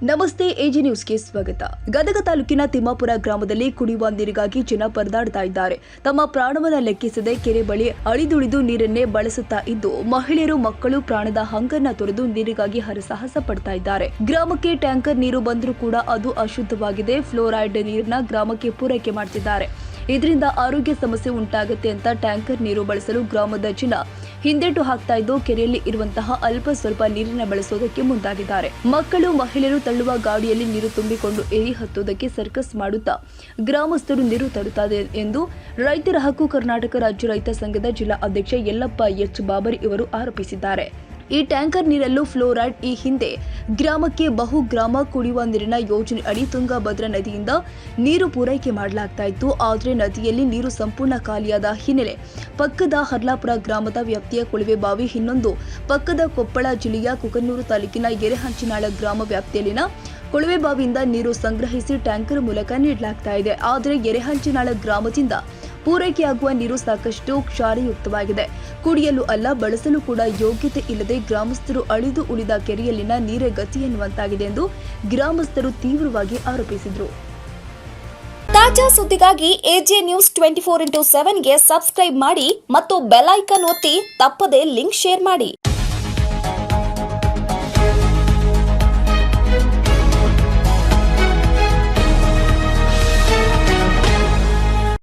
ನಮಸ್ತೆ, ಎಜಿ ನ್ಯೂಸ್ಗೆ ಸ್ವಾಗತ. ಗದಗ ತಾಲೂಕಿನ ತಿಮ್ಮಾಪುರ ಗ್ರಾಮದಲ್ಲಿ ಕುಡಿಯುವ ನೀರಿಗಾಗಿ ಜನ ಪರದಾಡ್ತಾ ಇದ್ದಾರೆ. ತಮ್ಮ ಪ್ರಾಣವನ್ನ ಲೆಕ್ಕಿಸದೆ ಕೆರೆ ಬಳಿ ಅಳಿದುಳಿದು ನೀರನ್ನೇ ಬಳಸುತ್ತಾ ಇದ್ದು, ಮಹಿಳೆಯರು ಮಕ್ಕಳು ಪ್ರಾಣದ ಹಂಗನ್ನ ತೊರೆದು ನೀರಿಗಾಗಿ ಹರಸಾಹಸ ಪಡ್ತಾ ಇದ್ದಾರೆ. ಗ್ರಾಮಕ್ಕೆ ಟ್ಯಾಂಕರ್ ನೀರು ಬಂದರೂ ಕೂಡ ಅದು ಅಶುದ್ಧವಾಗಿದೆ. ಫ್ಲೋರೈಡ್ ನೀರನ್ನ ಗ್ರಾಮಕ್ಕೆ ಪೂರೈಕೆ ಮಾಡ್ತಿದ್ದಾರೆ. ಇದರಿಂದ ಆರೋಗ್ಯ ಸಮಸ್ಯೆ ಉಂಟಾಗುತ್ತೆ ಅಂತ ಟ್ಯಾಂಕರ್ ನೀರು ಬಳಸಲು ಗ್ರಾಮದ ಜನ ಹಿಂದೇಟು ಹಾಕ್ತಾ ಇದ್ದು, ಕೆರೆಯಲ್ಲಿ ಇರುವಂತಹ ಅಲ್ಪ ಸ್ವಲ್ಪ ನೀರಿನ ಬಳಸೋದಕ್ಕೆ ಮುಂದಾಗಿದ್ದಾರೆ. ಮಕ್ಕಳು ಮಹಿಳೆಯರು ತಳ್ಳುವ ಗಾಡಿಯಲ್ಲಿ ನೀರು ತುಂಬಿಕೊಂಡು ಏರಿ ಹತ್ತುವುದಕ್ಕೆ ಸರ್ಕಸ್ ಮಾಡುತ್ತಾ ಗ್ರಾಮಸ್ಥರು ನೀರು ತರುತ್ತಾರೆ ಎಂದು ರೈತರ ಹಕ್ಕು ಕರ್ನಾಟಕ ರಾಜ್ಯ ರೈತ ಸಂಘದ ಜಿಲ್ಲಾ ಅಧ್ಯಕ್ಷ ಯಲ್ಲಪ್ಪ ಎಚ್ ಬಾಬರಿ ಇವರು ಆರೋಪಿಸಿದ್ದಾರೆ. ಈ ಟ್ಯಾಂಕರ್ ನೀರಲ್ಲೂ ಫ್ಲೋರೈಡ್. ಈ ಹಿಂದೆ ಗ್ರಾಮಕ್ಕೆ ಬಹುಗ್ರಾಮ ಕುಡಿಯುವ ನೀರಿನ ಯೋಜನೆ ಅಡಿ ತುಂಗಭದ್ರಾ ನದಿಯಿಂದ ನೀರು ಪೂರೈಕೆ ಮಾಡಲಾಗ್ತಾ ಇತ್ತು. ಆದರೆ ನದಿಯಲ್ಲಿ ನೀರು ಸಂಪೂರ್ಣ ಖಾಲಿಯಾದ ಹಿನ್ನೆಲೆ ಪಕ್ಕದ ಹರ್ಲಾಪುರ ಗ್ರಾಮದ ವ್ಯಾಪ್ತಿಯ ಕೊಳವೆಬಾವಿ, ಇನ್ನೊಂದು ಪಕ್ಕದ ಕೊಪ್ಪಳ ಜಿಲ್ಲೆಯ ಕುಕನೂರು ತಾಲೂಕಿನ ಎರೆಹಂಚಿನಾಳ ಗ್ರಾಮ ವ್ಯಾಪ್ತಿಯಲ್ಲಿನ ಕೊಳವೆಬಾವಿಯಿಂದ ನೀರು ಸಂಗ್ರಹಿಸಿ ಟ್ಯಾಂಕರ್ ಮೂಲಕ ನೀಡಲಾಗ್ತಾ ಇದೆ. ಆದರೆ ಎರೆಹಂಚಿನಾಳ ಗ್ರಾಮದಿಂದ ಪೂರೈಕೆಯಾಗುವ ನೀರು ಸಾಕಷ್ಟು ಕ್ಷಾರಯುಕ್ತವಾಗಿದೆ. ಕುಡಿಯಲು ಅಲ್ಲ, ಬಳಸಲು ಕೂಡ ಯೋಗ್ಯತೆ ಇಲ್ಲದೆ ಗ್ರಾಮಸ್ಥರು ಅಳಿದು ಉಳಿದ ಕೆರೆಯಲ್ಲಿನ ನೀರೇ ಗತಿ ಎನ್ನುವಂತಾಗಿದೆ ಎಂದು ಗ್ರಾಮಸ್ಥರು ತೀವ್ರವಾಗಿ ಆರೋಪಿಸಿದರು. ತಾಜಾ ಸುದ್ದಿಗಾಗಿ ಎಜೆ ನ್ಯೂಸ್ 24x7 ಗೆ ಸಬ್ಸ್ಕ್ರೈಬ್ ಮಾಡಿ ಮತ್ತು ಬೆಲ್ ಐಕಾನ್ ಒತ್ತಿ ತಪ್ಪದೇ ಲಿಂಕ್ ಶೇರ್ ಮಾಡಿ.